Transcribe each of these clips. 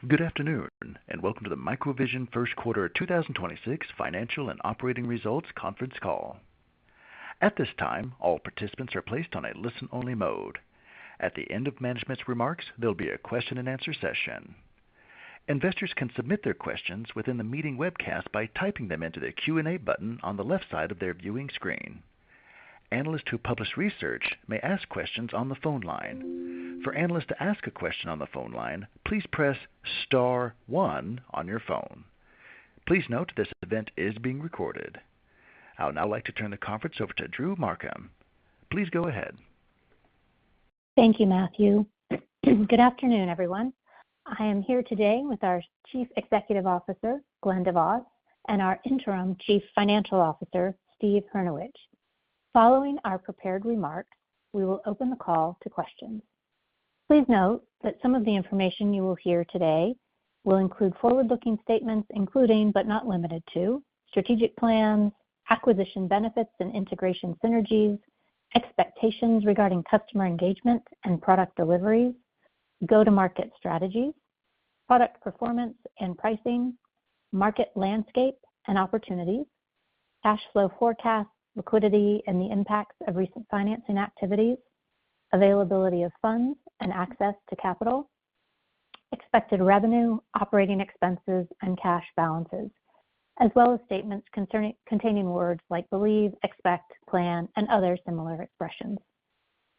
Good afternoon, and welcome to the Microvision First Quarter 2026 Financial and Operating Results Conference Call. At this time, all participants are placed on a listen-only mode. At the end of management's remarks, there'll be a question-and-answer session. Investors can submit their questions within the meeting webcast by typing them into the Q&A button on the left side of their viewing screen. Analysts who publish research may ask questions on the phone line. For analysts to ask a question on the phone line, please press star one on your phone. Please note this event is being recorded. I would now like to turn the conference over to Drew Markham. Please go ahead. Thank you, Matthew. Good afternoon, everyone. I am here today with our Chief Executive Officer, Glenn DeVos, and our Interim Chief Financial Officer, Steve Hrynewich. Following our prepared remarks, we will open the call to questions. Please note that some of the information you will hear today will include forward-looking statements, including, but not limited to, strategic plans, acquisition benefits and integration synergies, expectations regarding customer engagement and product deliveries, go-to-market strategies, product performance and pricing, market landscape and opportunities, cash flow forecasts, liquidity and the impacts of recent financing activities, availability of funds and access to capital, expected revenue, operating expenses, and cash balances, as well as statements containing words like believe, expect, plan, and other similar expressions.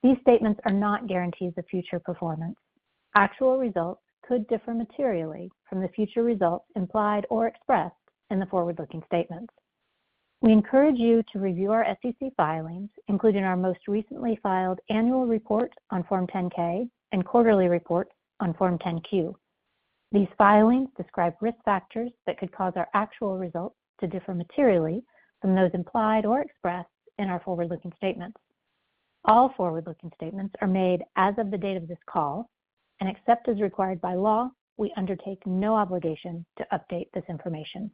These statements are not guarantees of future performance. Actual results could differ materially from the future results implied or expressed in the forward-looking statements. We encourage you to review our SEC filings, including our most recently filed annual report on Form 10-K and quarterly reports on Form 10-Q. These filings describe risk factors that could cause our actual results to differ materially from those implied or expressed in our forward-looking statements. All forward-looking statements are made as of the date of this call, and except as required by law, we undertake no obligation to update this information.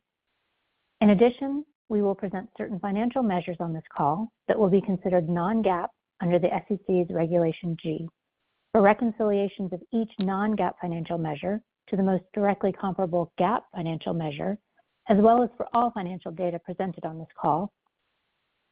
In addition, we will present certain financial measures on this call that will be considered non-GAAP under the SEC's Regulation G. For reconciliations of each non-GAAP financial measure to the most directly comparable GAAP financial measure, as well as for all financial data presented on this call,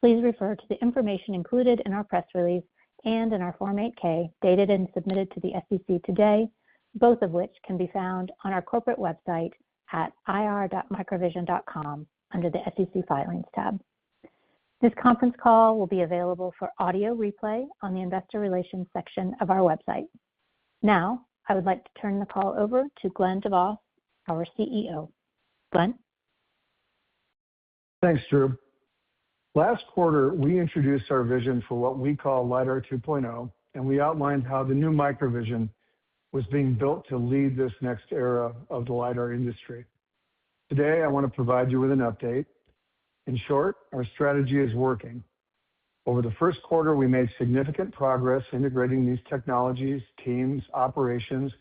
please refer to the information included in our press release and in our Form 8-K dated and submitted to the SEC today, both of which can be found on our corporate website at ir.microvision.com under the SEC Filings tab. This conference call will be available for audio replay on the Investor Relations section of our website. Now, I would like to turn the call over to Glenn DeVos, our CEO. Glenn? Thanks, Drew. Last quarter, we introduced our vision for what we call LiDAR 2.0, and we outlined how the new Microvision was being built to lead this next era of the LiDAR industry. Today, I want to provide you with an update. In short, our strategy is working. Over the first quarter, we made significant progress integrating these technologies, teams, operations,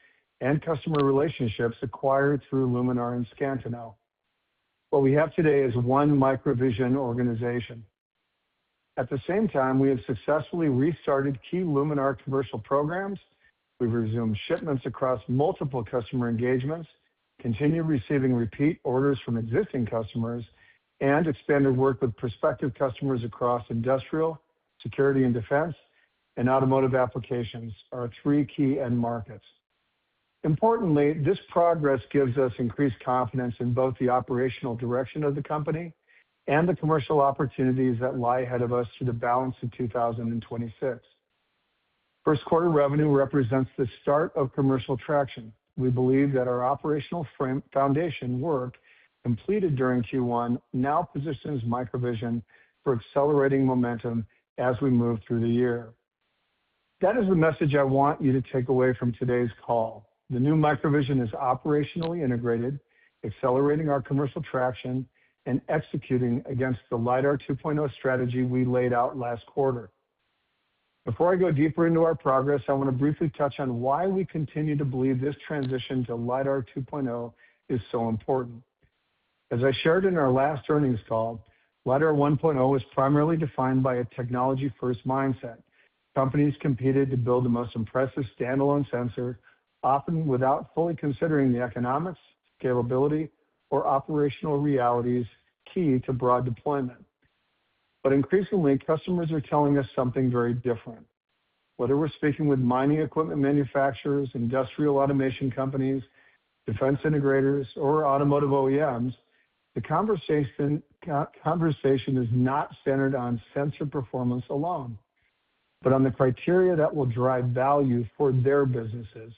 and customer relationships acquired through Luminar and Scantinel. What we have today is one Microvision organization. At the same time, we have successfully restarted key Luminar commercial programs. We've resumed shipments across multiple customer engagements, continue receiving repeat orders from existing customers, and expanded work with prospective customers across industrial, security and defense, and automotive applications, our three key end markets. Importantly, this progress gives us increased confidence in both the operational direction of the company and the commercial opportunities that lie ahead of us through the balance of 2026. First quarter revenue represents the start of commercial traction. We believe that our operational foundation work completed during Q1 now positions Microvision for accelerating momentum as we move through the year. That is the message I want you to take away from today's call. The new Microvision is operationally integrated, accelerating our commercial traction, and executing against the LiDAR 2.0 strategy we laid out last quarter. Before I go deeper into our progress, I want to briefly touch on why we continue to believe this transition to LiDAR 2.0 is so important. As I shared in our last earnings call, LiDAR 1.0 was primarily defined by a technology-first mindset. Companies competed to build the most impressive standalone sensor often without fully considering the economics, scalability, or operational realities key to broad deployment. But increasingly, customers are telling us something very different. Whether we're speaking with mining equipment manufacturers, industrial automation companies, defense integrators, or automotive OEMs, the conversation is not centered on sensor performance alone, but on the criteria that will drive value for their businesses.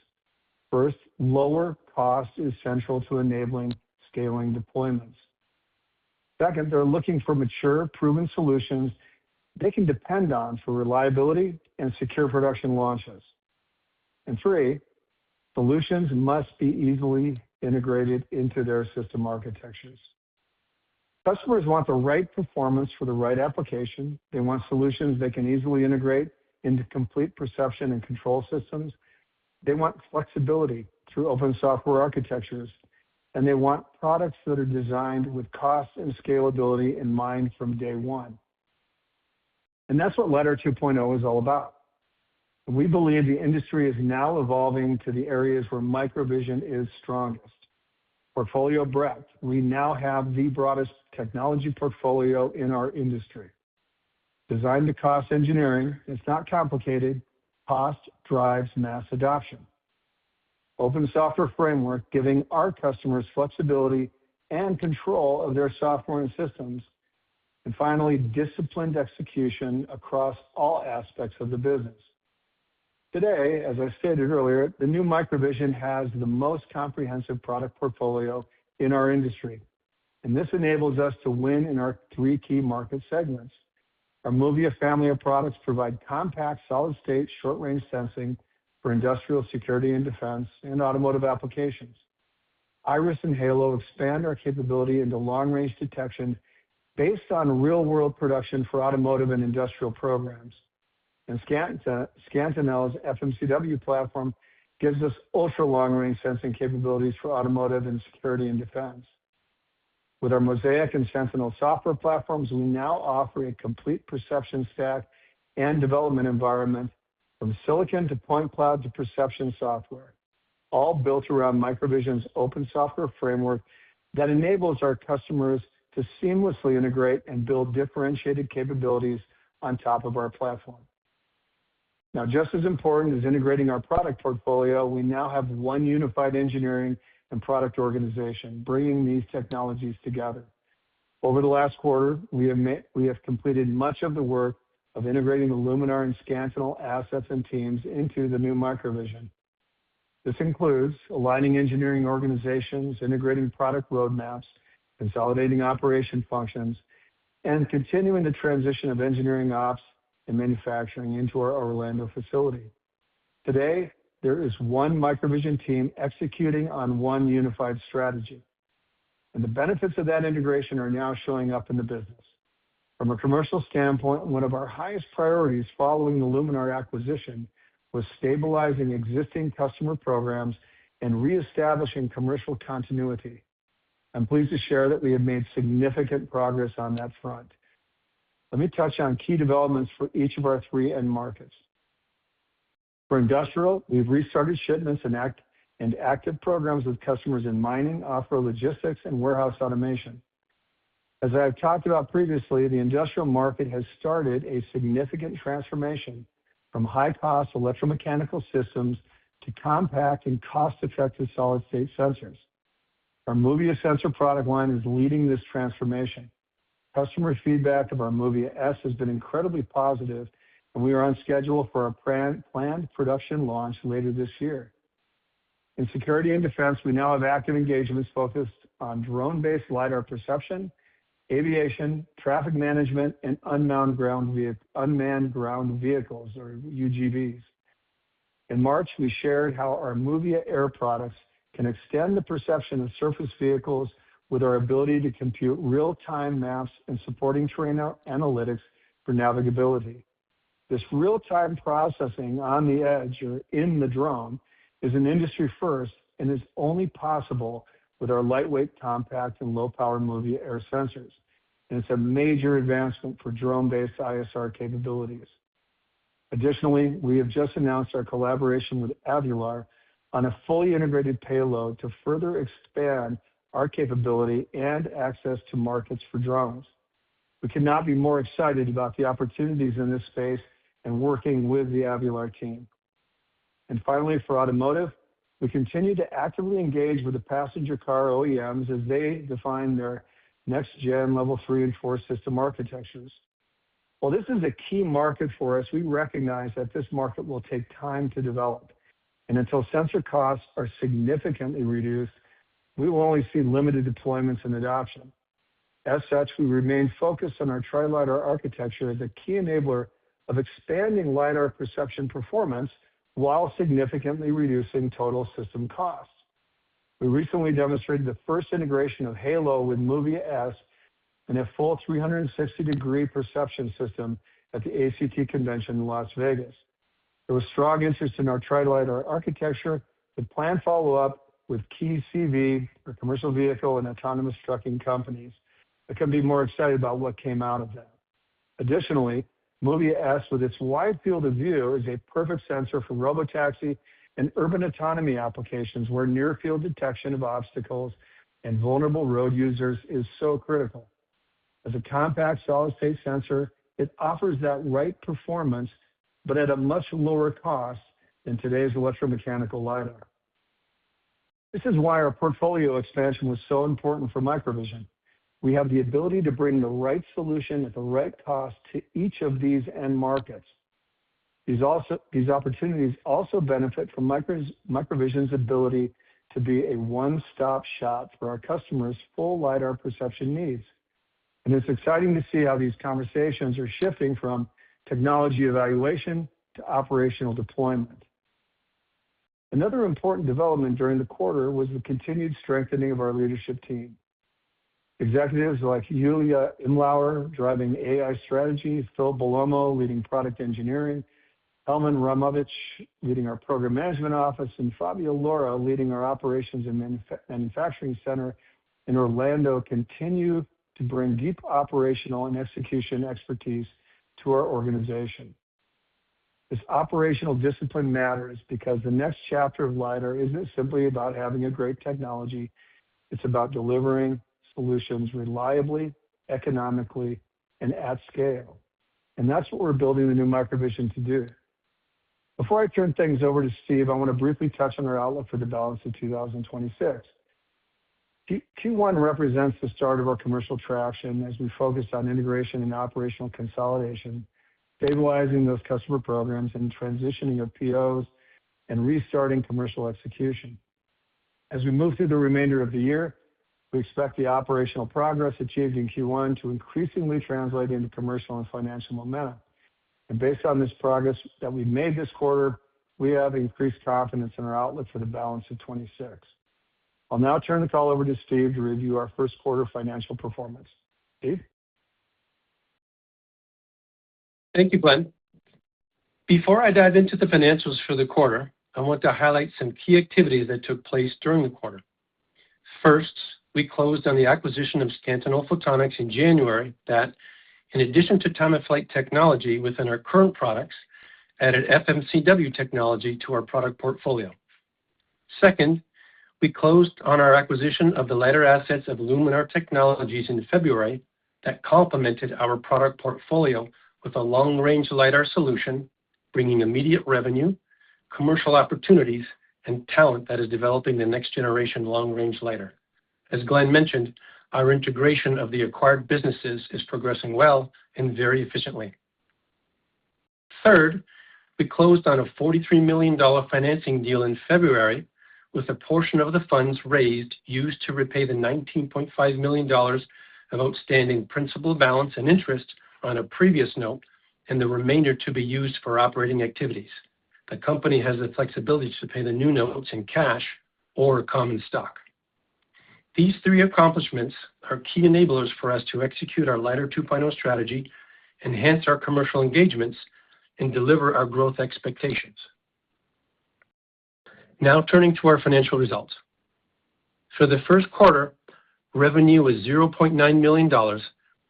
First, lower cost is central to enabling scaling deployments. Second, they're looking for mature, proven solutions they can depend on for reliability and secure production launches. And three, solutions must be easily integrated into their system architectures. Customers want the right performance for the right application. They want solutions they can easily integrate into complete perception and control systems. They want flexibility through open software architectures, and they want products that are designed with cost and scalability in mind from day one. And that's what LiDAR 2.0 is all about. We believe the industry is now evolving to the areas where Microvision is strongest. Portfolio breadth. We now have the broadest technology portfolio in our industry. Designed to cost engineering, it's not complicated. Cost drives mass adoption. Open software framework, giving our customers flexibility and control of their software and systems. And finally, disciplined execution across all aspects of the business. Today, as I stated earlier, the new Microvision has the most comprehensive product portfolio in our industry, and this enables us to win in our three key market segments. Our MOVIA family of products provide compact, solid-state, short-range sensing for industrial security and defense and automotive applications. Iris and Halo expand our capability into long-range detection based on real-world production for automotive and industrial programs. And Scantinel's FMCW platform gives us ultra-long-range sensing capabilities for automotive and security and defense. With our Mosaic and Sentinel software platforms, we now offer a complete perception stack and development environment from silicon to point cloud to perception software, all built around Microvision's open software framework that enables our customers to seamlessly integrate and build differentiated capabilities on top of our platform. Now, just as important as integrating our product portfolio, we now have one unified engineering and product organization, bringing these technologies together. Over the last quarter, we have completed much of the work of integrating the Luminar and Scantinel assets and teams into the new Microvision. This includes aligning engineering organizations, integrating product roadmaps, consolidating operation functions, and continuing the transition of engineering ops and manufacturing into our Orlando facility. Today, there is one Microvision team executing on one unified strategy. And the benefits of that integration are now showing up in the business. From a commercial standpoint, one of our highest priorities following the Luminar acquisition was stabilizing existing customer programs and reestablishing commercial continuity. I'm pleased to share that we have made significant progress on that front. Let me touch on key developments for each of our three end markets. For industrial, we've restarted shipments and active programs with customers in mining, off-road logistics, and warehouse automation. As I've talked about previously, the industrial market has started a significant transformation from high-cost electromechanical systems to compact and cost-effective solid-state sensors. Our MOVIA sensor product line is leading this transformation. Customer feedback of our MOVIA S has been incredibly positive, and we are on schedule for our planned production launch later this year. In security and defense, we now have active engagements focused on drone-based LiDAR perception, aviation, traffic management, and unmanned ground vehicles, or UGVs. In March, we shared how our MOVIA Air products can extend the perception of surface vehicles with our ability to compute real-time maps and supporting terrain analytics for navigability. This real-time processing on the edge or in the drone is an industry first and is only possible with our lightweight, compact, and low-power MOVIA Air sensors. And it's a major advancement for drone-based ISR capabilities. Additionally, we have just announced our collaboration with Avular on a fully integrated payload to further expand our capability and access to markets for drones. We could not be more excited about the opportunities in this space and working with the Avular team. And finally, for automotive, we continue to actively engage with the passenger car OEMs as they define their next-gen Level 3 and 4 system architectures. While this is a key market for us, we recognize that this market will take time to develop. And until sensor costs are significantly reduced, we will only see limited deployments and adoption. As such, we remain focused on our Tri-LiDAR architecture as a key enabler of expanding LiDAR perception performance while significantly reducing total system costs. We recently demonstrated the first integration of Halo with MOVIA S in a full 360-degree perception system at the ACT convention in Las Vegas. There was strong interest in our Tri-LiDAR architecture with planned follow-up with key CV, or commercial vehicle, and autonomous trucking companies. I couldn't be more excited about what came out of that. Additionally, MOVIA S, with its wide field of view, is a perfect sensor for robotaxi and urban autonomy applications where near-field detection of obstacles and vulnerable road users is so critical. As a compact solid-state sensor, it offers that right performance, but at a much lower cost than today's electromechanical LiDAR. This is why our portfolio expansion was so important for Microvision. We have the ability to bring the right solution at the right cost to each of these end markets. These opportunities also benefit from Microvision's ability to be a one-stop shop for our customers' full LiDAR perception needs. And it's exciting to see how these conversations are shifting from technology evaluation to operational deployment. Another important development during the quarter was the continued strengthening of our leadership team. Executives like Yulia Imlauer driving AI strategy, Phil Belomo leading product engineering, Helman Ramovich leading our program management office, and Fabio Laura leading our operations and manufacturing center in Orlando continue to bring deep operational and execution expertise to our organization. This operational discipline matters because the next chapter of LiDAR isn't simply about having a great technology, it's about delivering solutions reliably, economically, and at scale. And that's what we're building the new Microvision to do. Before I turn things over to Steve, I want to briefly touch on our outlook for the balance of 2026. Q1 represents the start of our commercial traction as we focus on integration and operational consolidation, stabilizing those customer programs and transitioning of POs and restarting commercial execution. As we move through the remainder of the year, we expect the operational progress achieved in Q1 to increasingly translate into commercial and financial momentum. And based on this progress that we've made this quarter, we have increased confidence in our outlook for the balance of 26. I'll now turn the call over to Steve to review our first quarter financial performance. Steve? Thank you, Glenn. Before I dive into the financials for the quarter, I want to highlight some key activities that took place during the quarter. First, we closed on the acquisition of Scantinel Photonics in January that, in addition to time-of-flight technology within our current products, added FMCW technology to our product portfolio. Second, we closed on our acquisition of the LiDAR assets of Luminar Technologies in February that complemented our product portfolio with a long-range LiDAR solution, bringing immediate revenue, commercial opportunities, and talent that is developing the next-generation long-range LiDAR. As Glenn mentioned, our integration of the acquired businesses is progressing well and very efficiently. Third, we closed on a $43 million financing deal in February, with a portion of the funds raised used to repay the $19.5 million of outstanding principal balance and interest on a previous note, and the remainder to be used for operating activities. The company has the flexibility to pay the new notes in cash or common stock. These three accomplishments are key enablers for us to execute our LiDAR 2.0 strategy, enhance our commercial engagements, and deliver our growth expectations. Now turning to our financial results. For the first quarter, revenue was $0.9 million,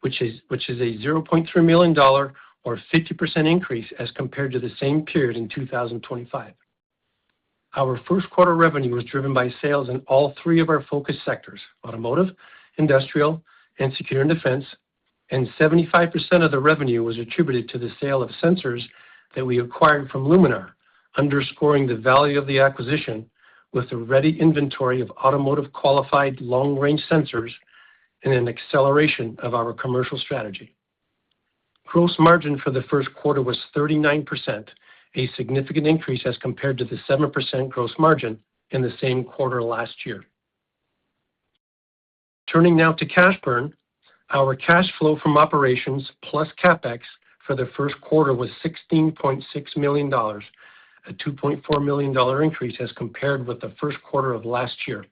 which is a $0.3 million or 50% increase as compared to the same period in 2025. our first quarter revenue was driven by sales in all three of our focus sectors: automotive, industrial, and secure and defense, and 75% of the revenue was attributed to the sale of sensors that we acquired from Luminar, underscoring the value of the acquisition with a ready inventory of automotive qualified long-range sensors and an acceleration of our commercial strategy. Gross margin for the first quarter was 39%, a significant increase as compared to the 7% gross margin in the same quarter last year. Turning now to cash burn, our cash flow from operations plus CapEx for the first quarter was $16.6 million, a $2.4 million increase as compared with the first quarter of last year.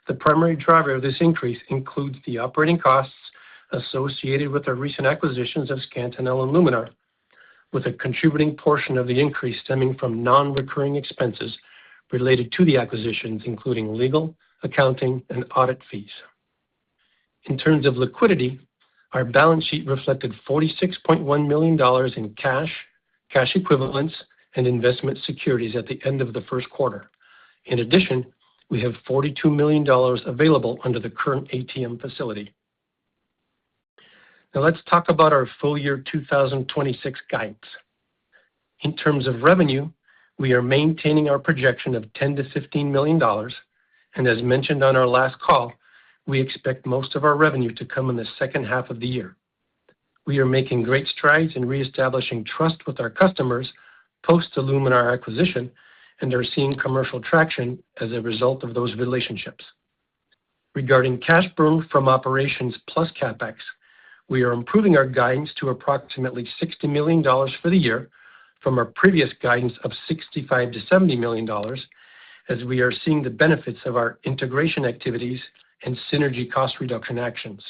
The primary driver of this increase includes the operating costs associated with our recent acquisitions of Scantinel and Luminar, with a contributing portion of the increase stemming from non-recurring expenses related to the acquisitions, including legal, accounting, and audit fees. In terms of liquidity, our balance sheet reflected $46.1 million in cash equivalents, and investment securities at the end of the first quarter. In addition, we have $42 million available under the current ATM facility. Now let's talk about our full year 2026 guidance. In terms of revenue, we are maintaining our projection of $10 to $15 million, and as mentioned on our last call, we expect most of our revenue to come in the second half of the year. We are making great strides in reestablishing trust with our customers post the Luminar acquisition and are seeing commercial traction as a result of those relationships. Regarding cash burn from operations plus CapEx, we are improving our guidance to approximately $60 million for the year from our previous guidance of $65 to $70 million, as we are seeing the benefits of our integration activities and synergy cost reduction actions.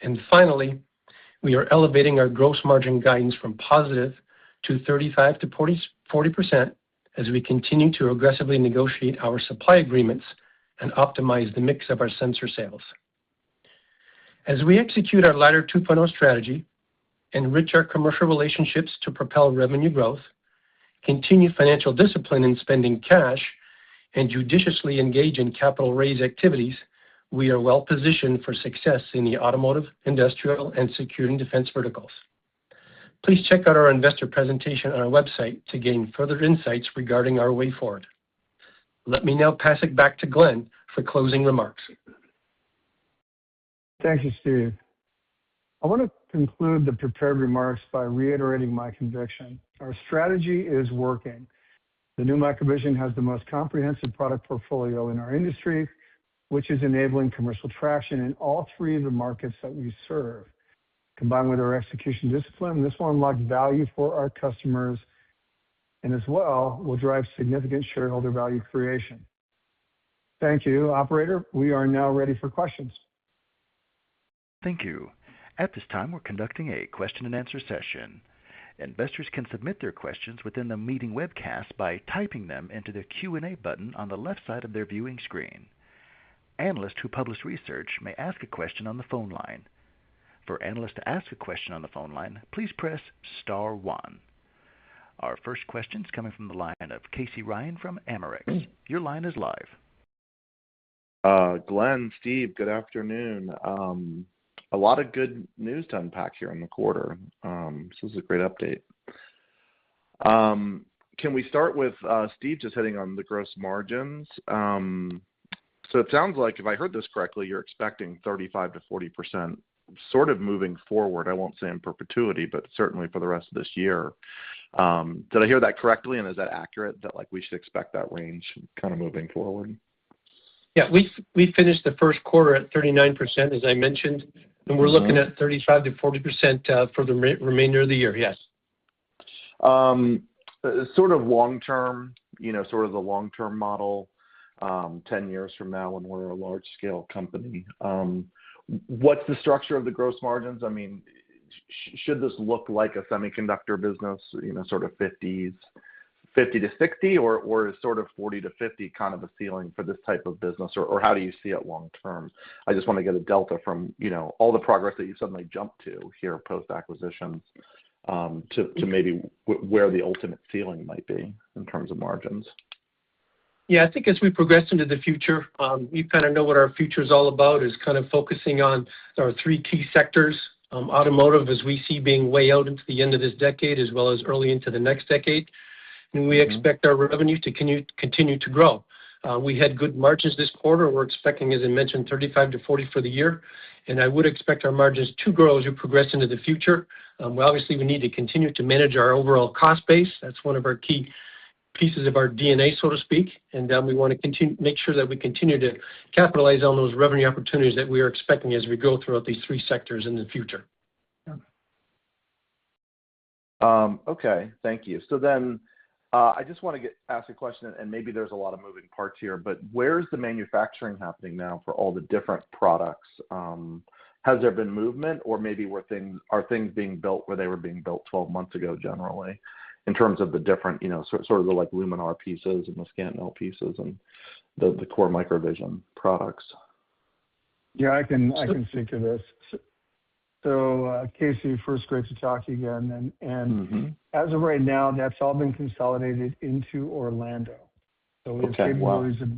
And finally, we are elevating our gross margin guidance from positive to 35 to 40% as we continue to aggressively negotiate our supply agreements and optimize the mix of our sensor sales. As we execute our LiDAR 2.0 strategy, enrich our commercial relationships to propel revenue growth, continue financial discipline in spending cash, and judiciously engage in capital raise activities, we are well positioned for success in the automotive, industrial, and security and defense verticals. Please check out our investor presentation on our website to gain further insights regarding our way forward. Let me now pass it back to Glenn for closing remarks. Thank you, Steve. I want to conclude the prepared remarks by reiterating my conviction. Our strategy is working. The new Microvision has the most comprehensive product portfolio in our industry, which is enabling commercial traction in all three of the markets that we serve. Combined with our execution discipline, this will unlock value for our customers and as well will drive significant shareholder value creation. Thank you. Operator, we are now ready for questions. Thank you. At this time, we're conducting a question and answer session. Investors can submit their questions within the meeting webcast by typing them into the Q&A button on the left side of their viewing screen. Analysts who publish research may ask a question on the phone line. For analysts to ask a question on the phone line, please press star 1. Our first question is coming from the line of Casey Ryan from Amarex. Your line is live. Glenn, Steve, good afternoon. A lot of good news to unpack here in the quarter. This is a great update. Can we start with Steve just hitting on the gross margins? So it sounds like, if I heard this correctly, you're expecting 35 to 40% sort of moving forward. I won't say in perpetuity, but certainly for the rest of this year. Did I hear that correctly? And is that accurate, that we should expect that range kind of moving forward? Yeah, we finished the first quarter at 39%, as I mentioned, and we're looking at 35 to 40% for the remainder of the year, yes. Sort of long-term, sort of the long-term model, 10 years from now when we're a large-scale company. What's the structure of the gross margins? I mean, should this look like a semiconductor business, sort of 50 to 60, or is sort of 40 to 50 kind of a ceiling for this type of business, or how do you see it long-term? I just want to get a delta from, all the progress that you suddenly jumped to here post-acquisitions to maybe where the ultimate ceiling might be in terms of margins. Yeah, I think as we progress into the future, you kind of know what our future is all about, is kind of focusing on our three key sectors. Automotive, as we see, being way out into the end of this decade as well as early into the next decade. And we expect our revenue to continue to grow. We had good margins this quarter. We're expecting, as I mentioned, 35 to 40 for the year. And I would expect our margins to grow as we progress into the future. Obviously, we need to continue to manage our overall cost base. That's one of our key pieces of our DNA, so to speak. And we want to make sure that we continue to capitalize on those revenue opportunities that we are expecting as we go throughout these three sectors in the future. Okay, thank you. So then I just want to ask a question, and maybe there's a lot of moving parts here, but where's the manufacturing happening now for all the different products? Has there been movement, or maybe are things being built where they were being built 12 months ago generally, in terms of the different, sort of the like Luminar pieces and the Scantinel pieces and the core Microvision products? Yeah, I can speak to this. So, Casey, first, great to talk to you again. And as of right now, that's all been consolidated into Orlando. So we have capabilities of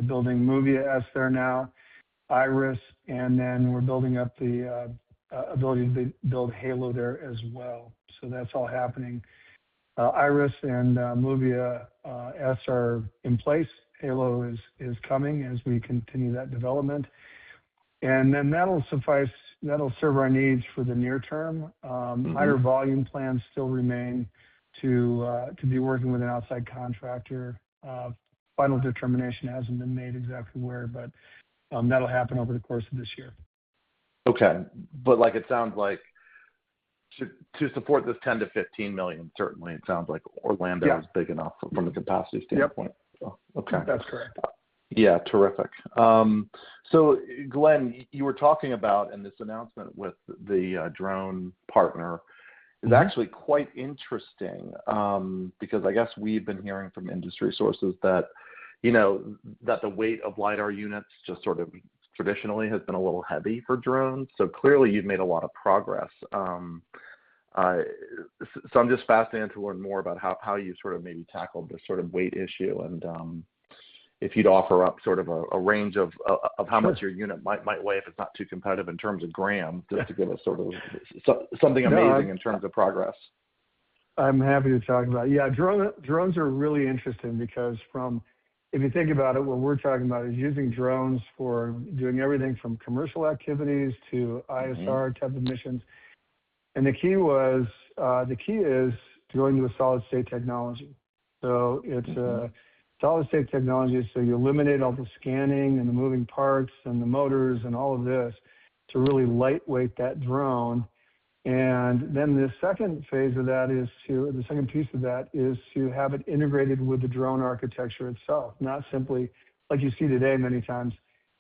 building Movia S there now, Iris, and then we're building up the ability to build Halo there as well. So that's all happening. Iris and Movia S are in place. Halo is coming as we continue that development. And then that'll serve our needs for the near term. Higher volume plans still remain to be working with an outside contractor. Final determination hasn't been made exactly where, but that'll happen over the course of this year. Okay, but like it sounds like to support this 10 to 15 million, certainly it sounds like Orlando is big enough from a capacity standpoint. Yep. So, okay, that's correct. Yeah, terrific. So, Glenn, you were talking about, and this announcement with the drone partner is actually quite interesting, because I guess we've been hearing from industry sources that, that the weight of LiDAR units just sort of traditionally has been a little heavy for drones. So clearly you've made a lot of progress. So I'm just fascinated to learn more about how you sort of maybe tackled this sort of weight issue, and if you'd offer up sort of a range of how much your unit might weigh if it's not too competitive in terms of grams, just to give us sort of something amazing in terms of progress. I'm happy to talk about it. Yeah, drones are really interesting because if you think about it, what we're talking about is using drones for doing everything from commercial activities to ISR type of missions. And the key is going to a solid state technology. So it's a solid state technology, so you eliminate all the scanning and the moving parts and the motors and all of this to really lightweight that drone. And then the second piece of that is to have it integrated with the drone architecture itself, not simply like you see today many times,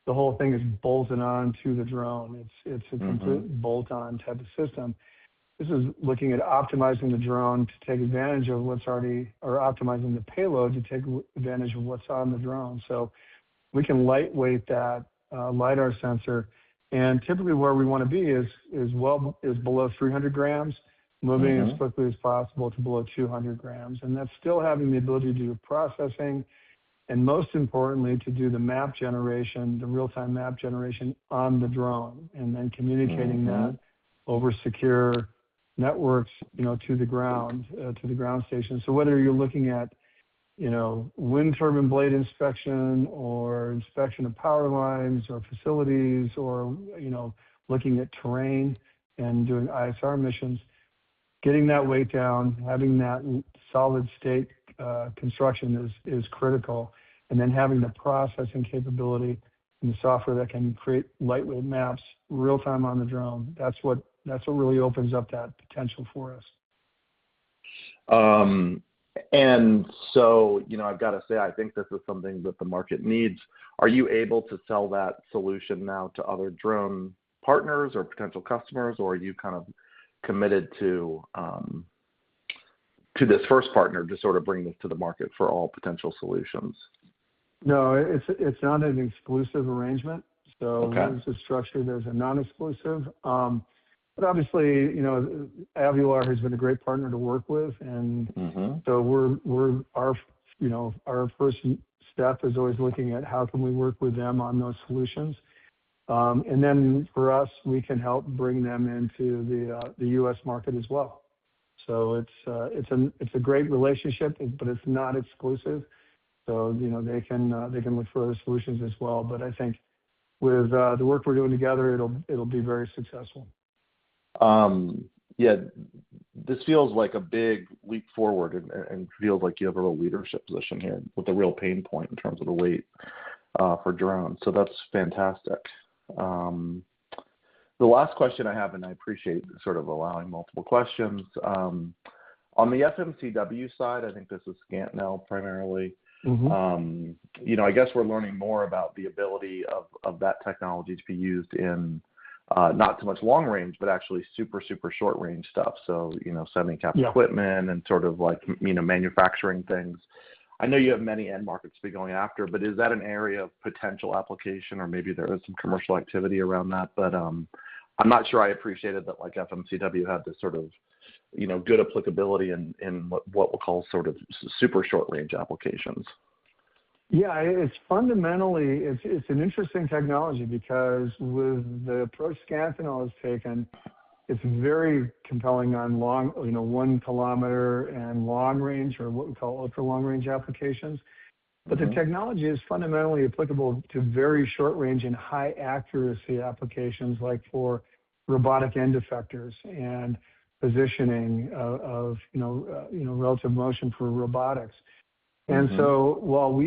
the whole thing is bolted on to the drone. It's a complete bolt-on type of system. This is looking at optimizing the drone to take advantage of what's already, or optimizing the payload to take advantage of what's on the drone. So we can lightweight that LiDAR sensor, and typically where we want to be is below 300 grams, moving as quickly as possible to below 200 grams. And that's still having the ability to do processing, and most importantly, to do the map generation, the real-time map generation on the drone, and then communicating that over secure networks, to the ground station. So whether you're looking at, wind turbine blade inspection or inspection of power lines or facilities, or, looking at terrain and doing ISR missions, getting that weight down, having that solid state construction is critical. And then having the processing capability and the software that can create lightweight maps real time on the drone. That's what really opens up that potential for us. And so, I've got to say, I think this is something that the market needs. Are you able to sell that solution now to other drone partners or potential customers, or are you kind of committed to this first partner to sort of bring this to the market for all potential solutions? No, it's not an exclusive arrangement. So there's a structure, there's a non-exclusive. But obviously, Avular has been a great partner to work with, and so our our first step is always looking at how can we work with them on those solutions. And then for us, we can help bring them into the U.S. market as well. So it's a great relationship, but it's not exclusive. So they can look for other solutions as well. But I think with the work we're doing together, it'll be very successful. Yeah, this feels like a big leap forward, and feels like you have a real leadership position here with a real pain point in terms of the weight for drones. So that's fantastic. The last question I have, and I appreciate sort of allowing multiple questions. On the FMCW side, I think this is Scantinel primarily. Mm-hmm. I guess we're learning more about the ability of that technology to be used in not so much long range, but actually super short range stuff. So semi-cap equipment and sort of like manufacturing things. I know you have many end markets to be going after, but is that an area of potential application, or maybe there is some commercial activity around that? But I'm not sure I appreciated that like FMCW had this sort of good applicability in what we'll call sort of super short range applications. Yeah, it's fundamentally it's an interesting technology because with the approach Scantinel has taken, it's very compelling on long, 1 kilometer and long range, or what we call ultra long range applications. But the technology is fundamentally applicable to very short range and high accuracy applications, like for robotic end effectors and positioning of relative motion for robotics. And so while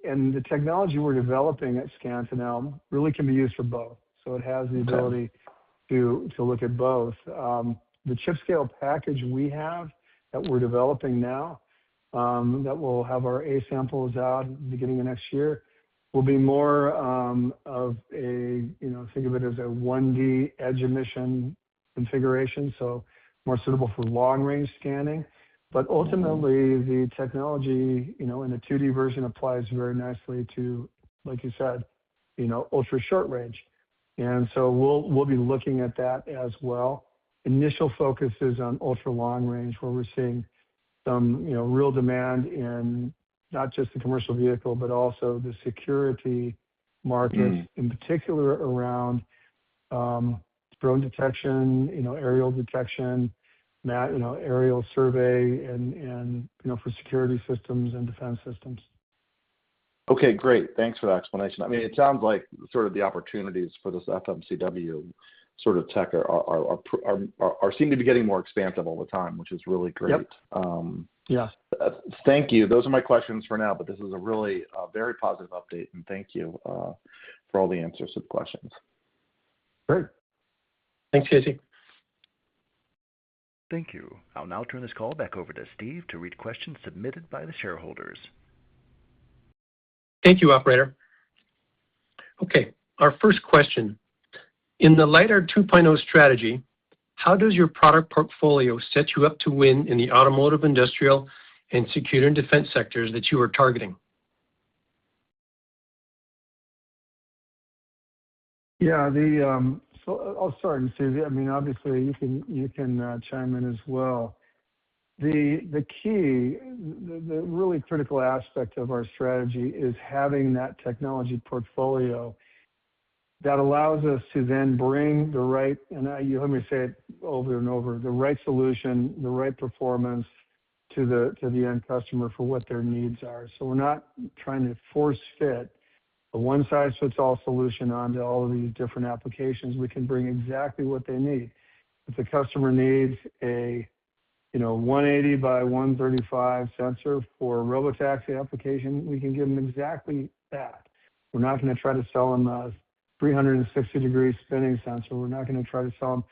and the technology we're developing at Scantinel really can be used for both. So it has the ability to look at both. The chip scale package we have that we're developing now, that will have our A samples out at the beginning of next year, will be more of a, think of it as a 1D edge emission configuration, so more suitable for long range scanning. But ultimately, the technology, in a 2D version applies very nicely to, like you said, ultra short range. And so we'll be looking at that as well. Initial focus is on ultra long range, where we're seeing some, real demand in not just the commercial vehicle, but also the security market, in particular around drone detection, aerial detection, aerial survey, and for security systems and defense systems. Okay, great. Thanks for that explanation. I mean, it sounds like sort of the opportunities for this FMCW sort of tech are seem to be getting more expansive all the time, which is really great. Yep. Thank you. Those are my questions for now, but this is a really very positive update, and thank you for all the answers to the questions. Great. Thanks, Casey. Thank you. I'll now turn this call back over to Steve to read questions submitted by the shareholders. Thank you, operator. Okay, our first question. In the LiDAR 2.0 strategy, how does your product portfolio set you up to win in the automotive, industrial, and security and defense sectors that you are targeting? Yeah, so I'll start and see. I mean, obviously, you can chime in as well. The key, the really critical aspect of our strategy is having that technology portfolio that allows us to then bring the right, and you heard me say it over and over, the right solution, the right performance to the end customer for what their needs are. So we're not trying to force fit a one-size-fits-all solution onto all of these different applications. We can bring exactly what they need. If the customer needs a 180 by 135 sensor for a robotaxi application, we can give them exactly that. We're not going to try to sell them a 360-degree spinning sensor. We're not going to try to sell them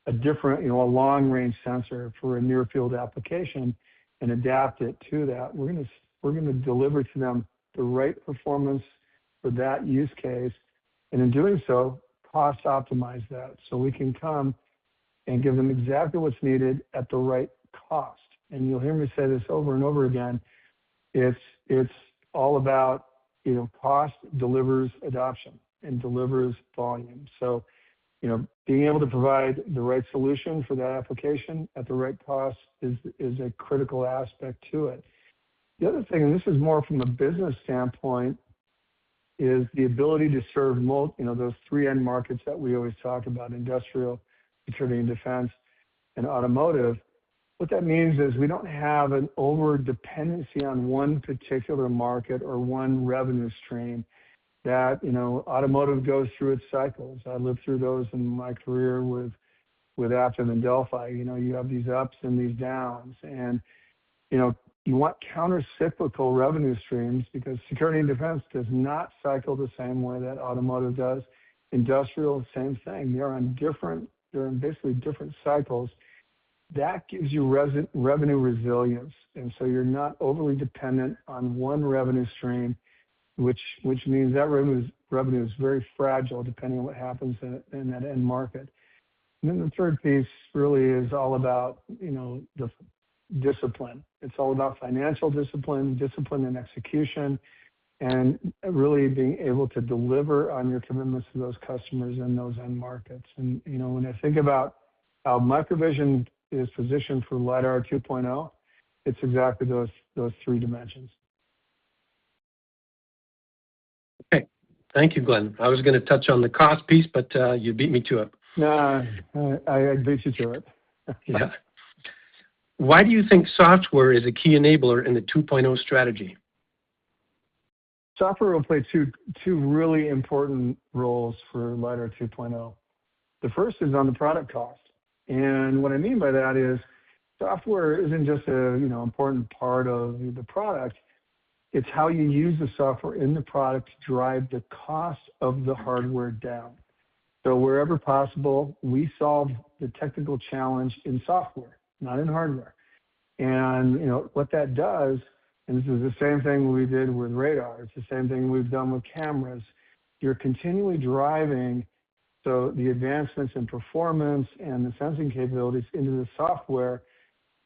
a different, a long-range sensor for a near-field application and adapt it to that. We're going to deliver to them the right performance for that use case, and in doing so, cost optimize that. So we can come and give them exactly what's needed at the right cost. And you'll hear me say this over and over again. It's all about, cost delivers adoption and delivers volume. So, being able to provide the right solution for that application at the right cost is a critical aspect to it. The other thing, and this is more from a business standpoint, is the ability to serve those three end markets that we always talk about: industrial, security and defense, and automotive. What that means is we don't have an over dependency on one particular market or one revenue stream. That automotive goes through its cycles. I lived through those in my career with Aptiv and Delphi. You have these ups and these downs, and you want counter-cyclical revenue streams because security and defense does not cycle the same way that automotive does. Industrial, same thing. They're in basically different cycles. That gives you revenue resilience, and so you're not overly dependent on one revenue stream, which means that revenue is very fragile depending on what happens in that end market. And then the third piece really is all about the discipline. It's all about financial discipline and execution, and really being able to deliver on your commitments to those customers and those end markets. And when I think about how Microvision is positioned for LiDAR 2.0, it's exactly those three dimensions. Okay, thank you, Glenn. I was going to touch on the cost piece, but you beat me to it. No, I beat you to it. Yeah. Why do you think software is a key enabler in the 2.0 strategy? Software will play two really important roles for LiDAR 2.0. The first is on the product cost. And what I mean by that is software isn't just a important part of the product. It's how you use the software in the product to drive the cost of the hardware down. So wherever possible, we solve the technical challenge in software, not in hardware. And what that does, and this is the same thing we did with radar, it's the same thing we've done with cameras. You're continually driving the advancements in performance and the sensing capabilities into the software,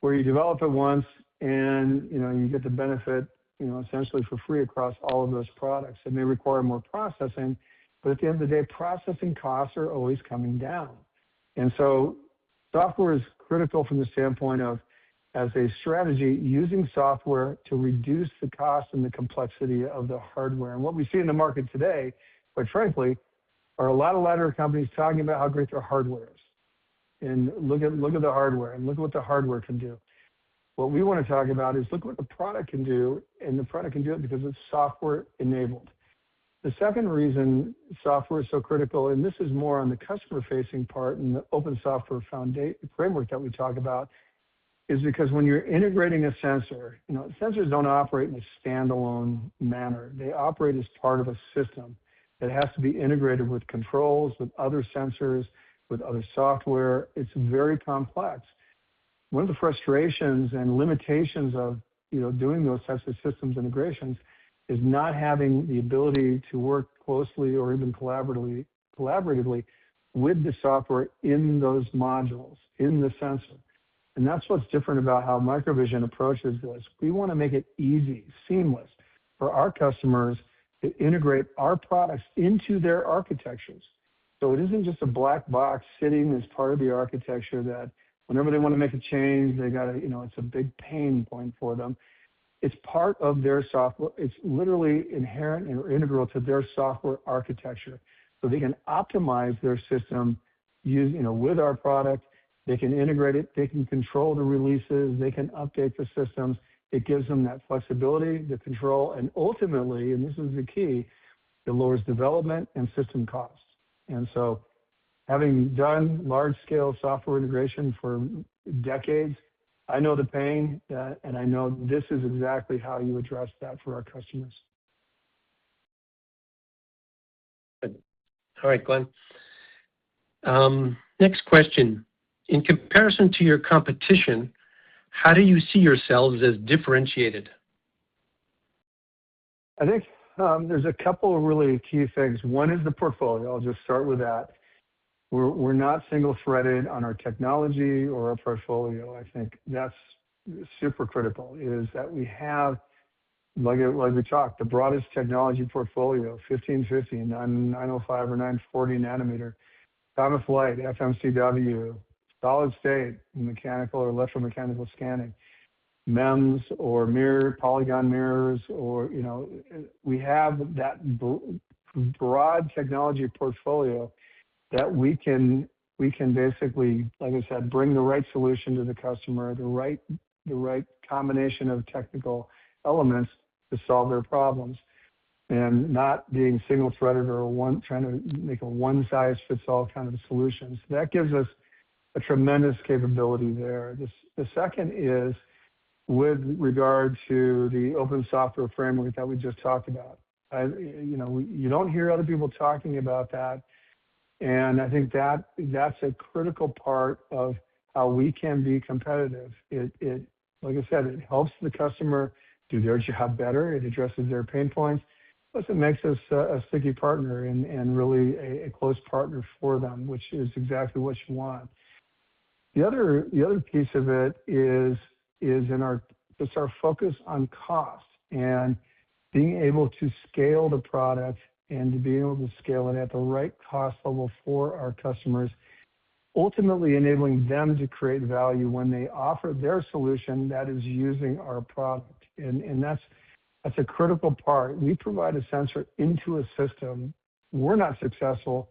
where you develop it once and you get the benefit essentially for free across all of those products. It may require more processing, but at the end of the day, processing costs are always coming down. And so software is critical from the standpoint of, as a strategy, using software to reduce the cost and the complexity of the hardware. And what we see in the market today, quite frankly, are a lot of LiDAR companies talking about how great their hardware is. And look at the hardware and look at what the hardware can do. What we want to talk about is look what the product can do, and the product can do it because it's software enabled. The second reason software is so critical, and this is more on the customer-facing part and the open software framework that we talk about, is because when you're integrating a sensor, sensors don't operate in a standalone manner. They operate as part of a system that has to be integrated with controls, with other sensors, with other software. It's very complex. One of the frustrations and limitations of doing those types of systems integrations is not having the ability to work closely or even collaboratively with the software in those modules, in the sensor. And that's what's different about how Microvision approaches this. We want to make it easy, seamless for our customers to integrate our products into their architectures. So it isn't just a black box sitting as part of the architecture that whenever they want to make a change, they got to, it's a big pain point for them. It's part of their software. It's literally inherent or integral to their software architecture. So they can optimize their system with our product. They can integrate it. They can control the releases. They can update the systems. It gives them that flexibility, the control, and ultimately, and this is the key, it lowers development and system costs. And so having done large-scale software integration for decades, I know the pain, and I know this is exactly how you address that for our customers. Good. All right, Glenn. Next question. In comparison to your competition, how do you see yourselves as differentiated? I think there's a couple of really key things. One is the portfolio. I'll just start with that. We're not single-threaded on our technology or our portfolio. I think that's super critical, is that we have, like we talked, the broadest technology portfolio, 1550, 905 or 940 nanometer, time of flight, FMCW, solid state, mechanical or electromechanical scanning. MEMS or polygon mirrors, or, we have that broad technology portfolio that we can basically, like I said, bring the right solution to the customer, the right combination of technical elements to solve their problems, and not being single-threaded or trying to make a one-size-fits-all kind of a solution. So that gives us a tremendous capability there. The second is with regard to the open software framework that we just talked about. You don't hear other people talking about that, and I think that's a critical part of how we can be competitive. It like I said, it helps the customer do their job better. It addresses their pain points. Plus, it makes us a sticky partner and really a close partner for them, which is exactly what you want. The other piece of it is in our focus on cost and being able to scale the product and to be able to scale it at the right cost level for our customers, ultimately enabling them to create value when they offer their solution that is using our product. And that's a critical part. We provide a sensor into a system. We're not successful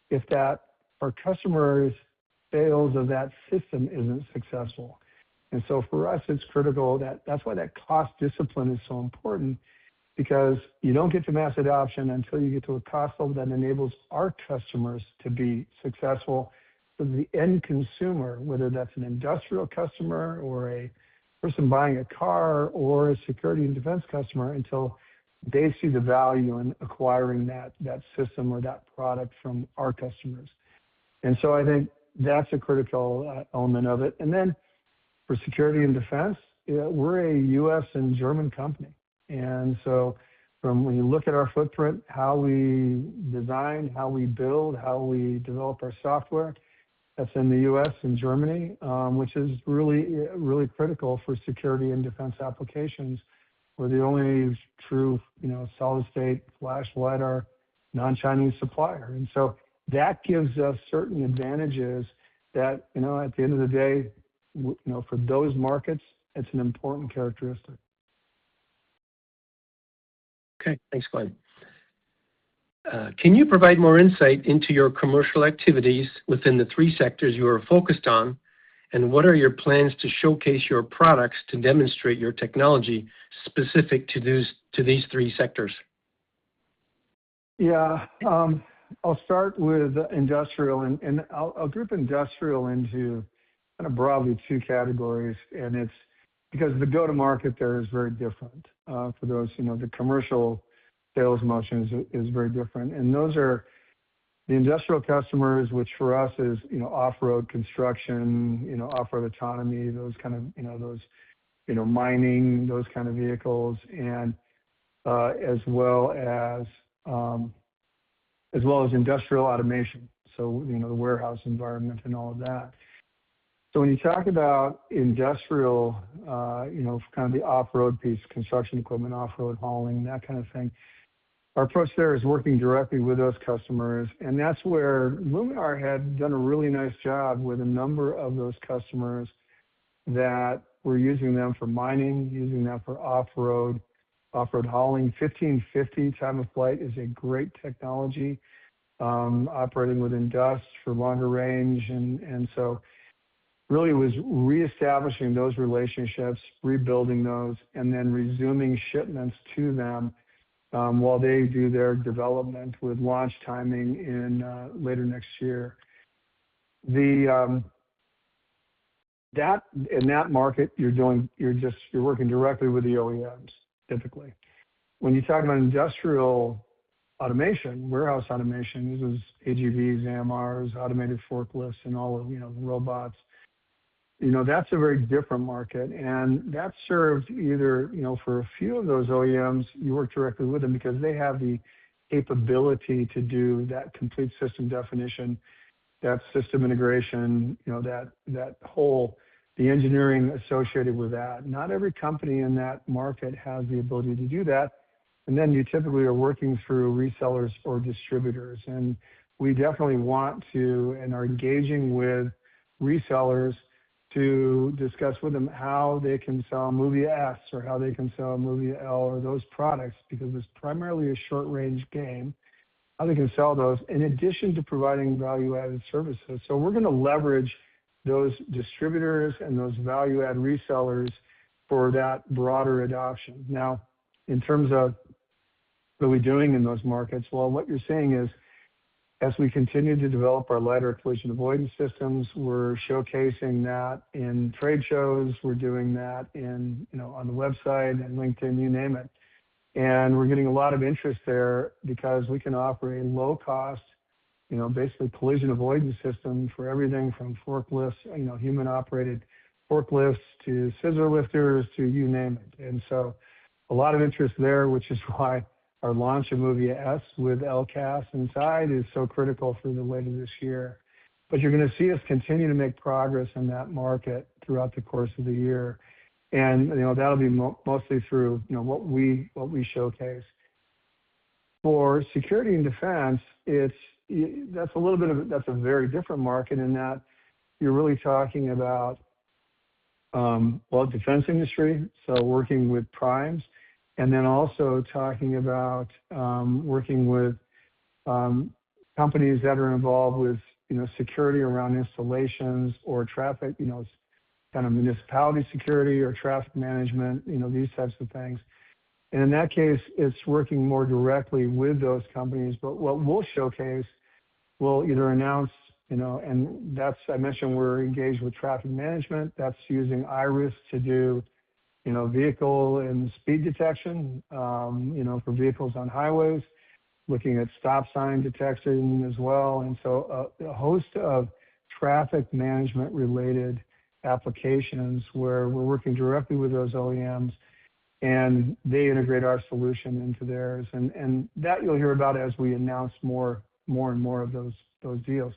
if our customers' sales of that system isn't successful. And so for us, it's critical that's why that cost discipline is so important, because you don't get to mass adoption until you get to a cost level that enables our customers to be successful. So the end consumer, whether that's an industrial customer or a person buying a car or a security and defense customer, until they see the value in acquiring that system or that product from our customers. And so I think that's a critical element of it. And then for security and defense, we're a U.S. and German company. And so when you look at our footprint, how we design, how we build, how we develop our software, that's in the U.S. and Germany, which is really, really critical for security and defense applications. We're the only true, solid-state flash LiDAR non-Chinese supplier. And so that gives us certain advantages that, at the end of the day, for those markets, it's an important characteristic. Okay, thanks, Glenn. Can you provide more insight into your commercial activities within the three sectors you are focused on, and what are your plans to showcase your products to demonstrate your technology specific to these three sectors? Yeah, I'll start with industrial, and I'll group industrial into kind of broadly two categories, and it's because the go-to-market there is very different. For those, the commercial sales motion is very different. And those are the industrial customers, which for us is, off-road construction, off-road autonomy, those kind of, those, mining, those kind of vehicles, and as well as industrial automation. So, the warehouse environment and all of that. So when you talk about industrial, kind of the off-road piece, construction equipment, off-road hauling, that kind of thing, our approach there is working directly with those customers, and that's where Luminar had done a really nice job with a number of those customers that were using them for mining, using them for off-road hauling. 1550 time of flight is a great technology, operating within dust for longer range, and so really was reestablishing those relationships, rebuilding those, and then resuming shipments to them while they do their development with launch timing in later next year. In that market, you're working directly with the OEMs typically. When you talk about industrial automation, warehouse automation, this is AGVs, AMRs, automated forklifts, and all of robots. That's a very different market, and that's served either, for a few of those OEMs, you work directly with them because they have the capability to do that complete system definition, that system integration, that whole, the engineering associated with that. Not every company in that market has the ability to do that, and then you typically are working through resellers or distributors, and we definitely want to and are engaging with resellers to discuss with them how they can sell MOVIA S or how they can sell MOVIA L or those products, because it's primarily a short-range game, how they can sell those in addition to providing value-added services. So we're going to leverage those distributors and those value-add resellers for that broader adoption. Now, in terms of what are we doing in those markets, well, what you're seeing is as we continue to develop our lidar collision avoidance systems, we're showcasing that in trade shows. We're doing that in, on the website and LinkedIn, you name it. And we're getting a lot of interest there because we can offer a low-cost, basically collision avoidance system for everything from forklifts, human-operated forklifts to scissor lifters to you name it. And so a lot of interest there, which is why our launch of MOVIA S with LCAS inside is so critical for the later this year. But you're going to see us continue to make progress in that market throughout the course of the year. And, that'll be mostly through, what we showcase. For security and defense, that's a very different market in that you're really talking about, defense industry, so working with primes, and then also talking about working with companies that are involved with, security around installations or traffic, kind of municipality security or traffic management, these types of things. And in that case, it's working more directly with those companies. But what we'll showcase, we'll either announce, and that's, I mentioned we're engaged with traffic management. That's using Iris to do, vehicle and speed detection, for vehicles on highways, looking at stop sign detection as well. And so a host of traffic management related applications where we're working directly with those OEMs and they integrate our solution into theirs. And that you'll hear about as we announce more and more of those deals.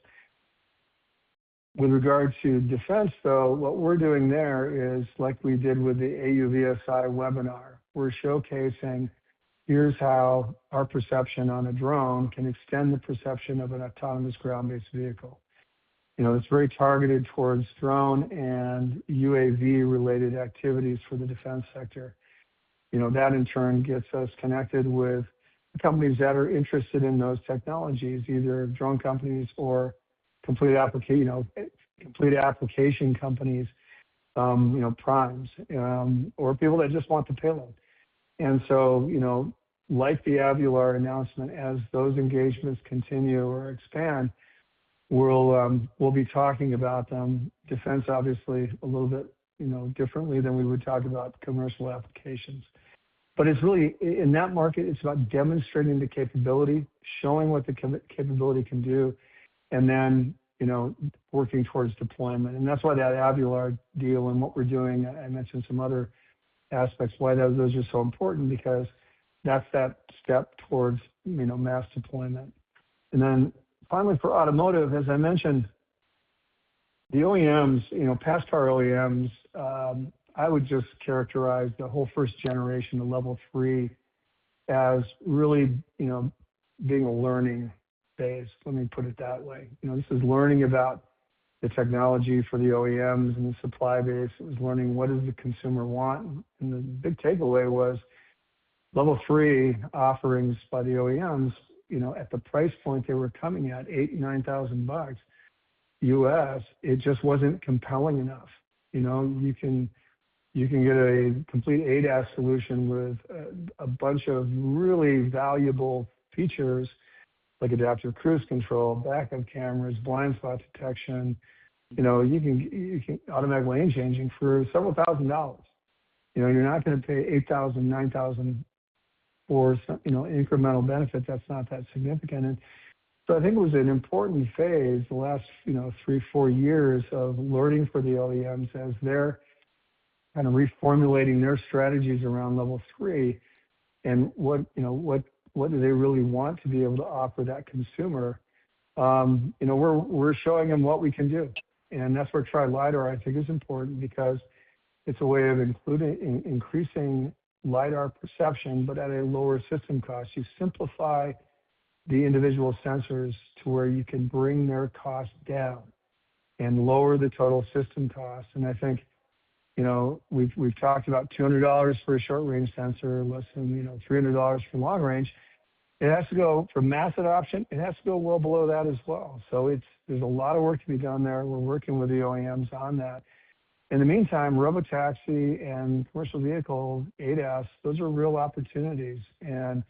With regard to defense, though, what we're doing there is like we did with the AUVSI webinar. We're showcasing here's how our perception on a drone can extend the perception of an autonomous ground-based vehicle. It's very targeted towards drone and UAV-related activities for the defense sector. That in turn gets us connected with companies that are interested in those technologies, either drone companies or complete application companies, primes, or people that just want the payload. And so, like the Avular announcement, as those engagements continue or expand, we'll be talking about them. Defense, obviously, a little bit, differently than we would talk about commercial applications. But it's really, in that market, it's about demonstrating the capability, showing what the capability can do, and then, working towards deployment. And that's why that Avular deal and what we're doing, I mentioned some other aspects, why those are so important, because that's that step towards, mass deployment. And then finally, for automotive, as I mentioned, the OEMs, past car OEMs, I would just characterize the whole first generation, the level 3, as really, being a learning phase. Let me put it that way. This is learning about the technology for the OEMs and the supply base. It was learning what does the consumer want. And the big takeaway was level 3 offerings by the OEMs, at the price point they were coming at, $8,000-9,000 US, it just wasn't compelling enough. You can get a complete ADAS solution with a bunch of really valuable features like adaptive cruise control, backup cameras, blind spot detection. You can automatic lane changing for several $1,000s. You're not going to pay $8,000, $9,000 for some, incremental benefit that's not that significant. And so I think it was an important phase, the last, 3-4 years of learning for the OEMs as they're kind of reformulating their strategies around level 3 and what do they really want to be able to offer that consumer. We're showing them what we can do. And that's where Tri-LiDAR, I think, is important because it's a way of increasing LiDAR perception, but at a lower system cost. You simplify the individual sensors to where you can bring their cost down. and lower the total system cost. And I think, we've talked about $200 for a short range sensor, less than, $300 for long range. It has to go for mass adoption. It has to go well below that as well. So there's a lot of work to be done there. We're working with the OEMs on that. In the meantime, robotaxi and commercial vehicle ADAS, those are real opportunities. And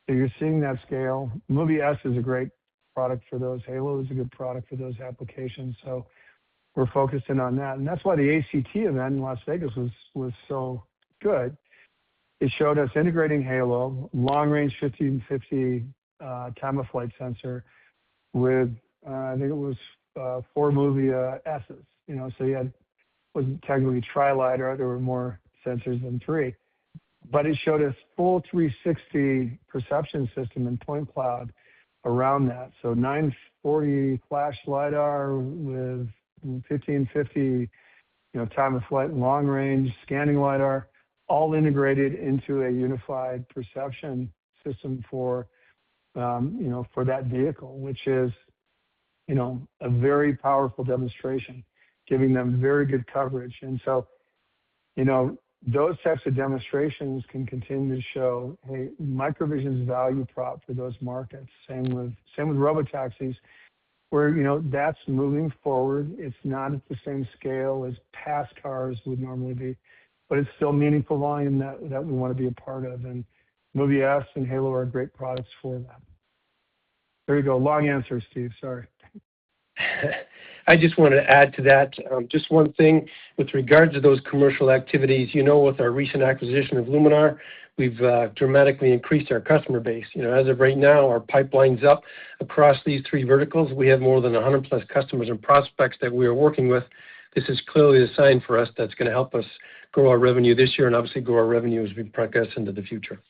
so you're seeing that scale. Movie S is a great product for those. Halo is a good product for those applications. So we're focusing on that. And that's why the ACT event in Las Vegas was so good. It showed us integrating Halo, long-range 1550 time-of-flight sensor with, I think it was 4 movie S's. So you had, wasn't technically tri-lidar, there were more sensors than 3. But it showed us full 360 perception system and point cloud around that. So 940 flash lidar with 1550, time-of-flight and long-range scanning lidar, all integrated into a unified perception system for that vehicle, which is, a very powerful demonstration, giving them very good coverage. And so, those types of demonstrations can continue to show, hey, Microvision's value prop for those markets. Same with robotaxis, where, that's moving forward. It's not at the same scale as past cars would normally be, but it's still meaningful volume that we want to be a part of. And Movie S and Halo are great products for that. There you go. Long answer, Steve. Sorry. I just wanted to add to that just one thing with regards to those commercial activities. With our recent acquisition of Luminar, we've dramatically increased our customer base. As of right now, our pipeline's up across these 3 verticals. We have more than 100 plus customers and prospects that we are working with. This is clearly a sign for us that's going to help us grow our revenue this year and obviously grow our revenue as we progress into the future.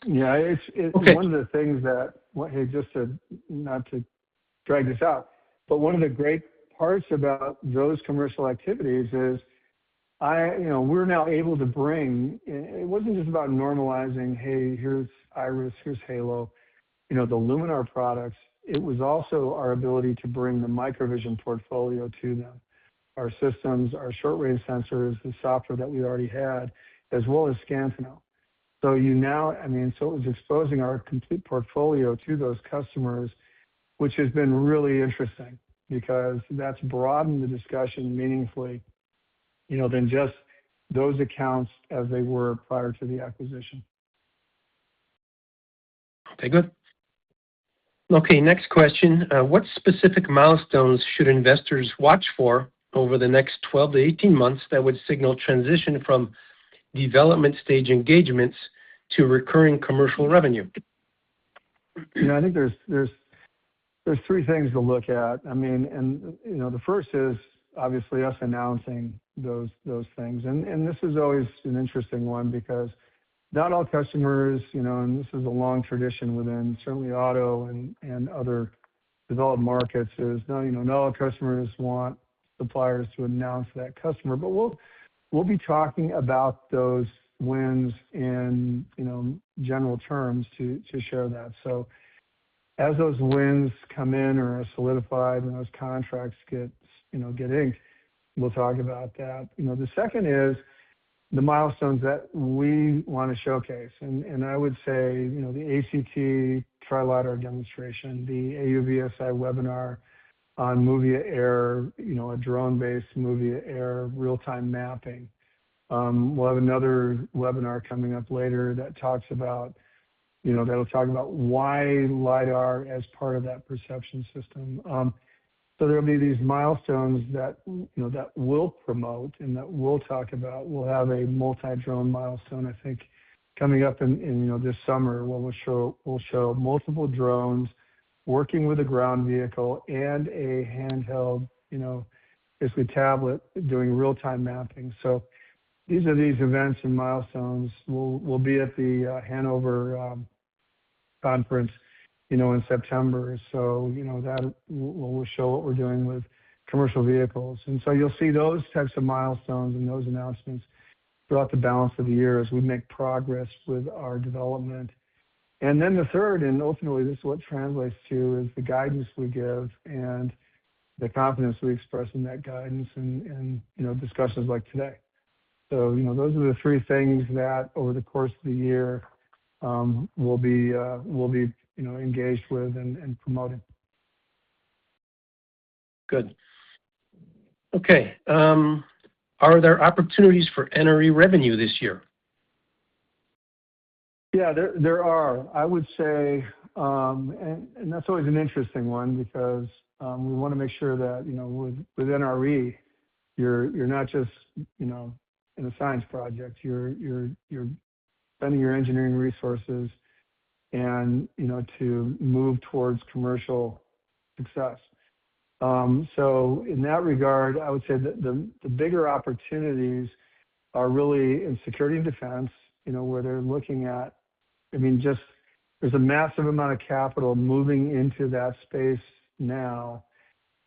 Yeah, it's okay. One of the things that, hey, just not to drag this out, but one of the great parts about those commercial activities is we're now able to bring, it wasn't just about normalizing, hey, here's Iris, here's Halo, the Luminar products. It was also our ability to bring the Microvision portfolio to them. Our systems, our short-range sensors, the software that we already had, as well as Scantino. So so it was exposing our complete portfolio to those customers, which has been really interesting because that's broadened the discussion meaningfully, than just those accounts as they were prior to the acquisition. Okay, good. Okay, next question. What specific milestones should investors watch for over the next 12 to 18 months that would signal transition from development stage engagements to recurring commercial revenue? I think there's 3 things to look at. The first is obviously us announcing those things. And this is always an interesting one because not all customers, and this is a long tradition within certainly auto and other developed markets is not all customers want suppliers to announce that customer, but we'll be talking about those wins in general terms to share that. So as those wins come in or are solidified and those contracts get inked, we'll talk about that. The second is the milestones that we want to showcase, and I would say the ACT tri-lidar demonstration, the AUVSI webinar on MOVIA Air, a drone-based MOVIA Air real-time mapping. We'll have another webinar coming up later that talks about, that'll talk about why LiDAR as part of that perception system. So there'll be these milestones that, that we'll promote and that we'll talk about. We'll have a multi-drone milestone, I think, coming up in this summer where we'll show multiple drones working with a ground vehicle and a handheld, basically tablet doing real-time mapping. So these are these events and milestones. We'll be at the Hanover conference, in September. So, that will show what we're doing with commercial vehicles. And so you'll see those types of milestones and those announcements throughout the balance of the year as we make progress with our development. And then the third, and ultimately this is what translates to, is the guidance we give. And, the confidence we express in that guidance and discussions like today. So, those are the three things that over the course of the year we'll be engaged with and promoting. Good. Okay. Are there opportunities for NRE revenue this year? Yeah, there are. I would say, and that's always an interesting one because we want to make sure that with NRE, you're not just in a science project. You're spending your engineering resources and to move towards commercial success. So in that regard, I would say that the bigger opportunities are really in security and defense, where they're looking at, there's a massive amount of capital moving into that space now,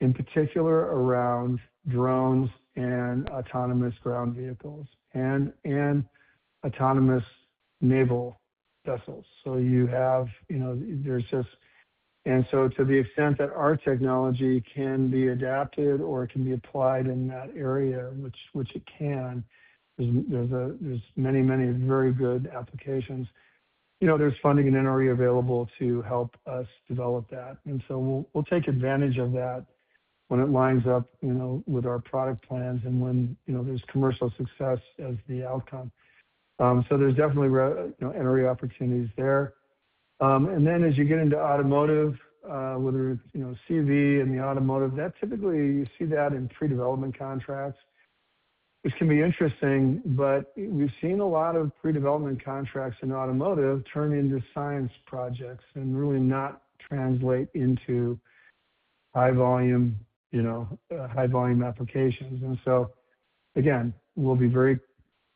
in particular around drones and autonomous ground vehicles and autonomous naval vessels. So you have, and so to the extent that our technology can be adapted or it can be applied in that area, which it can, there's many very good applications. There's funding and NRE available to help us develop that, and so we'll take advantage of that when it lines up, with our product plans and when there's commercial success as the outcome. So there's definitely NRE opportunities there. And then as you get into automotive, whether it's CV and the automotive, that typically you see that in pre-development contracts, which can be interesting. But we've seen a lot of pre-development contracts in automotive turn into science projects and really not translate into high volume applications. And so again, we'll be very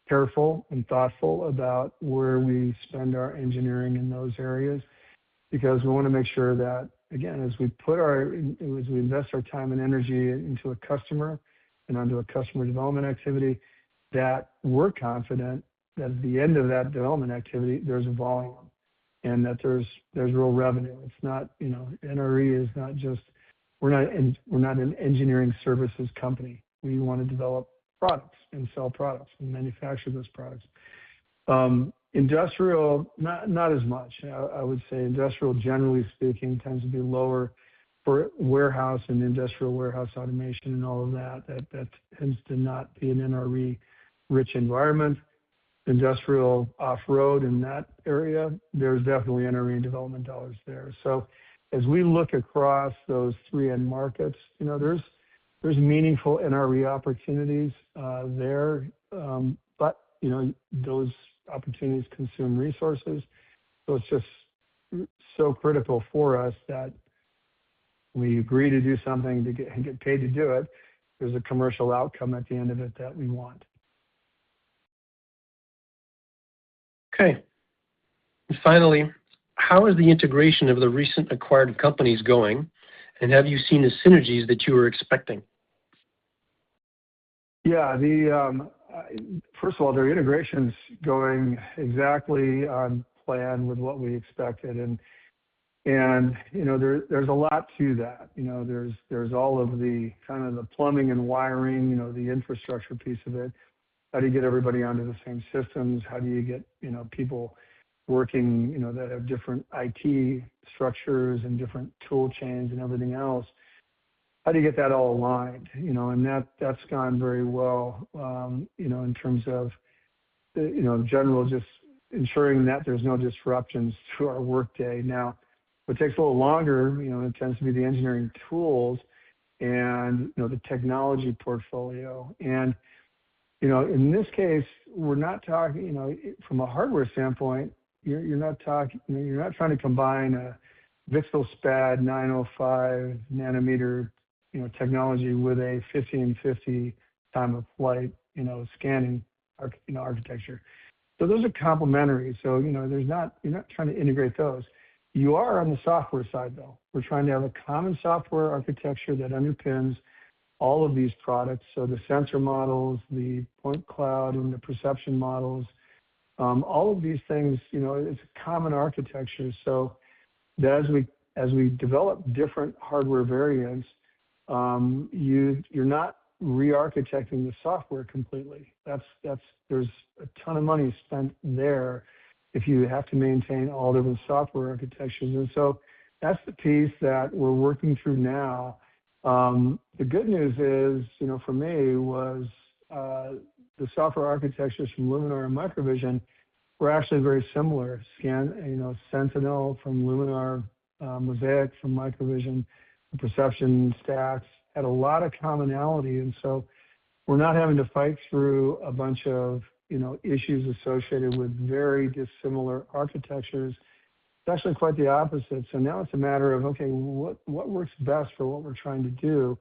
careful and thoughtful about where we spend our engineering in those areas, because we want to make sure that, again, as we invest our time and energy into a customer and onto a customer development activity, that we're confident that at the end of that development activity, there's a volume and that there's real revenue. It's not, NRE is not just, we're not an engineering services company. We want to develop products and sell products and manufacture those products. Industrial, not as much. I would say industrial, generally speaking, tends to be lower for warehouse and industrial warehouse automation and all of that. That tends to not be an NRE-rich environment. Industrial off-road in that area, there's definitely NRE and development dollars there. So as we look across those three end markets, there's meaningful NRE opportunities there, but those opportunities consume resources. So it's just so critical for us that we agree to do something to get paid to do it. There's a commercial outcome at the end of it that we want. Okay. And finally, how is the integration of the recent acquired companies going, and have you seen the synergies that you were expecting? Yeah, first of all, their integration's going exactly on plan with what we expected, and there's a lot to that. There's all of the kind of the plumbing and wiring, the infrastructure piece of it. How do you get everybody onto the same systems? How do you get people working that have different IT structures and different tool chains and everything else? How do you get that all aligned? And that's gone very well, in terms of, general, just ensuring that there's no disruptions to our workday. Now, what takes a little longer, it tends to be the engineering tools and, the technology portfolio. And, in this case, we're not talking, from a hardware standpoint, you're not trying to combine a VCSEL SPAD 905 nanometer technology with a 1550 time of flight, scanning architecture. So those are complementary. So, you're not trying to integrate those. You are on the software side, though. We're trying to have a common software architecture that underpins all of these products. So the sensor models, the point cloud, and the perception models, all of these things, it's a common architecture. So that as we develop different hardware variants, you're not re-architecting the software completely. There's a ton of money spent there if you have to maintain all different software architectures. And so that's the piece that we're working through now. The good news is, for me, was the software architectures from Luminar and Microvision were actually very similar. Sentinel from Luminar, Mosaic from Microvision, the perception stacks had a lot of commonality, and so we're not having to fight through a bunch of issues associated with very dissimilar architectures. It's actually quite the opposite. So now it's a matter of, okay, what works best for what we're trying to do.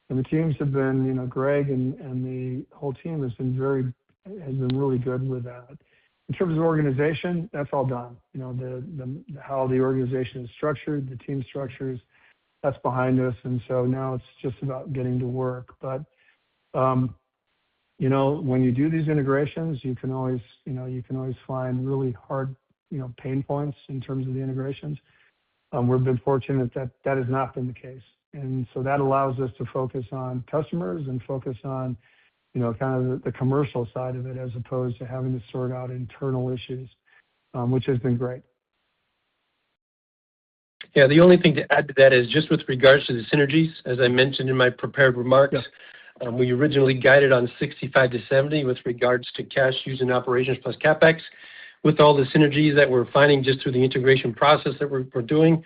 And the teams have been, Greg and the whole team has been really good with that. In terms of organization, that's all done. How the organization is structured, the team structures, that's behind us. And so now it's just about getting to work. But when you do these integrations, you can always find really hard, pain points in terms of the integrations. We've been fortunate that has not been the case. And so that allows us to focus on customers and focus on, kind of the commercial side of it, as opposed to having to sort out internal issues, which has been great. Yeah, the only thing to add to that is just with regards to the synergies, as I mentioned in my prepared remarks, we originally guided on 65 to 70 with regards to cash used in operations plus CapEx. With all the synergies that we're finding just through the integration process that we're doing,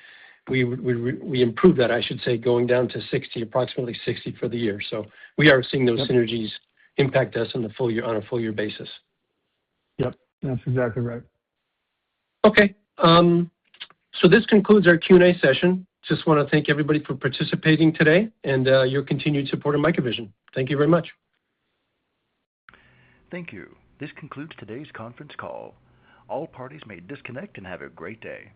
we improved that, I should say, going down to 60, approximately 60 for the year. So we are seeing those synergies impact us on a full year basis. Yep, that's exactly right. Okay. So this concludes our Q&A session. Just want to thank everybody for participating today and your continued support of Microvision. Thank you very much. Thank you. This concludes today's conference call. All parties may disconnect and have a great day.